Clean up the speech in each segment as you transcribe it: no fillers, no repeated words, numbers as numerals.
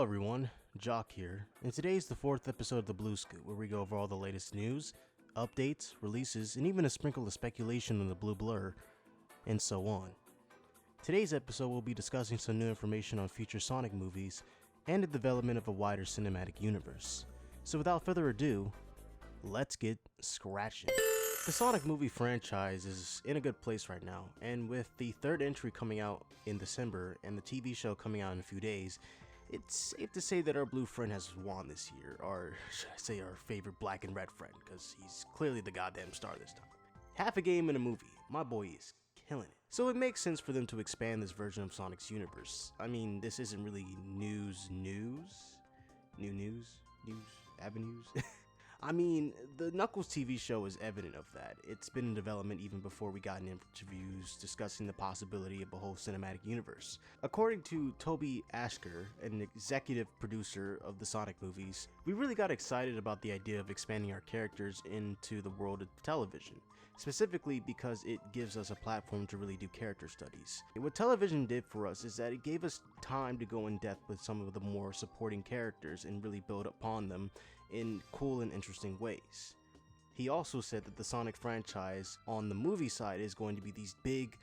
Hello everyone, Jock here, and today is the 4th episode of the BlueScoop, where we go over all the latest news, updates, releases, and even a sprinkle of speculation on the blue blur, and so on. Today's episode will be discussing some new information on future Sonic movies, and the development of a wider cinematic universe. So without further ado, let's get scratching. The Sonic movie franchise is in a good place right now, and with the third entry coming out in December and the TV show coming out in a few days, it's safe to say that our blue friend has won this year, or should I say our favorite black and red friend, because he's clearly the goddamn star this time. Half a game in a movie, my boy is killing it. So it makes sense for them to expand this version of Sonic's universe. I mean, this isn't really new avenues. I mean, the Knuckles TV show is evident of that. It's been in development even before we got in interviews discussing the possibility of a whole cinematic universe. According to Toby Ascher, an executive producer of the Sonic movies, we really got excited about the idea of expanding our characters into the world of television, specifically because it gives us a platform to really do character studies. What television did for us is that it gave us time to go in depth with some of the more supporting characters and really build upon them in cool and interesting ways. He also said that the Sonic franchise on the movie side is going to be these big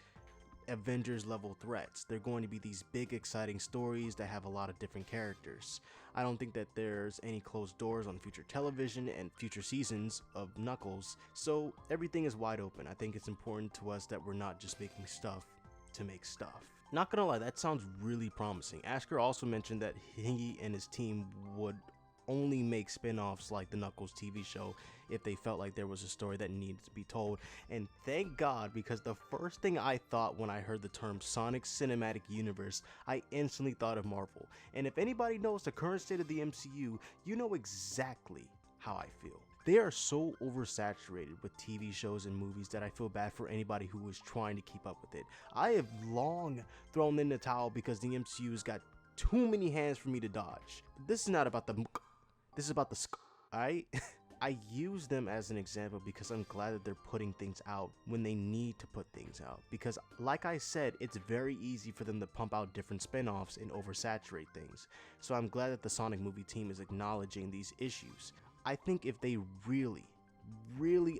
Avengers level threats. They're going to be these big exciting stories that have a lot of different characters. I don't think that there's any closed doors on future television and future seasons of Knuckles, so everything is wide open. I think it's important to us that we're not just making stuff to make stuff. Not gonna lie, that sounds really promising. Ascher also mentioned that he and his team would only make spin-offs like the Knuckles TV show if they felt like there was a story that needed to be told, and thank God, because the first thing I thought when I heard the term Sonic Cinematic Universe, I instantly thought of Marvel. And if anybody knows the current state of the MCU, you know exactly how I feel. They are so oversaturated with TV shows and movies that I feel bad for anybody who is trying to keep up with it. I have long thrown in the towel because the MCU's got too many hands for me to dodge. This is not about the this is about the alright? I use them as an example because I'm glad that they're putting things out when they need to put things out. Because like I said, it's very easy for them to pump out different spin-offs and oversaturate things. So I'm glad that the Sonic movie team is acknowledging these issues. I think if they really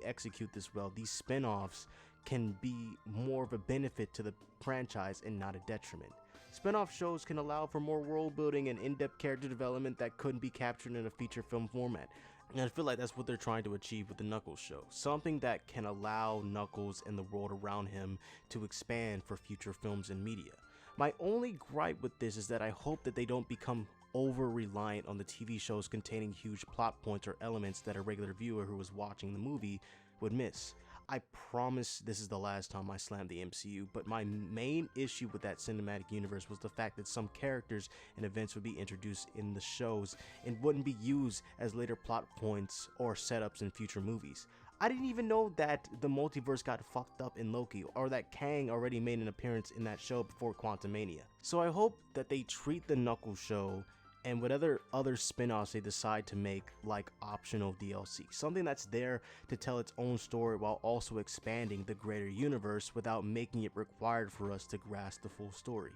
execute this well, these spin-offs can be more of a benefit to the franchise and not a detriment. Spin-off shows can allow for more world building and in-depth character development that couldn't be captured in a feature film format. And I feel like that's what they're trying to achieve with the Knuckles show. Something that can allow Knuckles and the world around him to expand for future films and media. My only gripe with this is that I hope that they don't become over-reliant on the TV shows containing huge plot points or elements that a regular viewer who was watching the movie would miss. I promise this is the last time I slam the MCU, but my main issue with that cinematic universe was the fact that some characters and events would be introduced in the shows and wouldn't be used as later plot points or setups in future movies. I didn't even know that the multiverse got fucked up in Loki, or that Kang already made an appearance in that show before Quantumania. So I hope that they treat the Knuckles show and whatever other spin-offs they decide to make like optional DLC, something that's there to tell its own story while also expanding the greater universe without making it required for us to grasp the full story.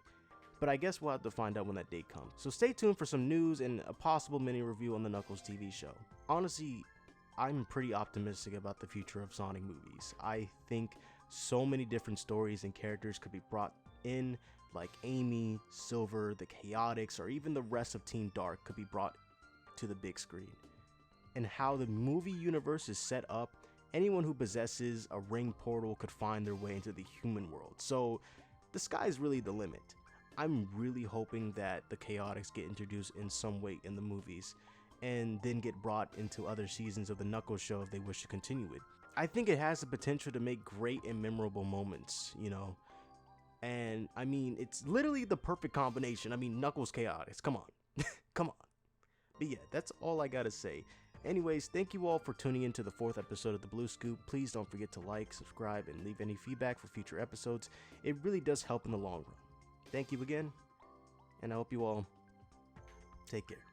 But I guess we'll have to find out when that date comes. So stay tuned for some news and a possible mini review on the Knuckles TV show. Honestly, I'm pretty optimistic about the future of Sonic movies. I think so many different stories and characters could be brought in, like Amy, Silver, the Chaotix, or even the rest of Team Dark could be brought to the big screen. And how the movie universe is set up, anyone who possesses a ring portal could find their way into the human world. So the sky's really the limit. I'm really hoping that the Chaotix get introduced in some way in the movies, and then get brought into other seasons of the Knuckles show if they wish to continue it. I think it has the potential to make great and memorable moments, you know? And I mean, it's literally the perfect combination. I mean, Knuckles Chaotix, come on. Come on. But yeah, that's all I gotta say. Anyways, thank you all for tuning in to the 4th episode of the BlueScoop. Please don't forget to like, subscribe, and leave any feedback for future episodes. It really does help in the long run. Thank you again, and I hope you all take care.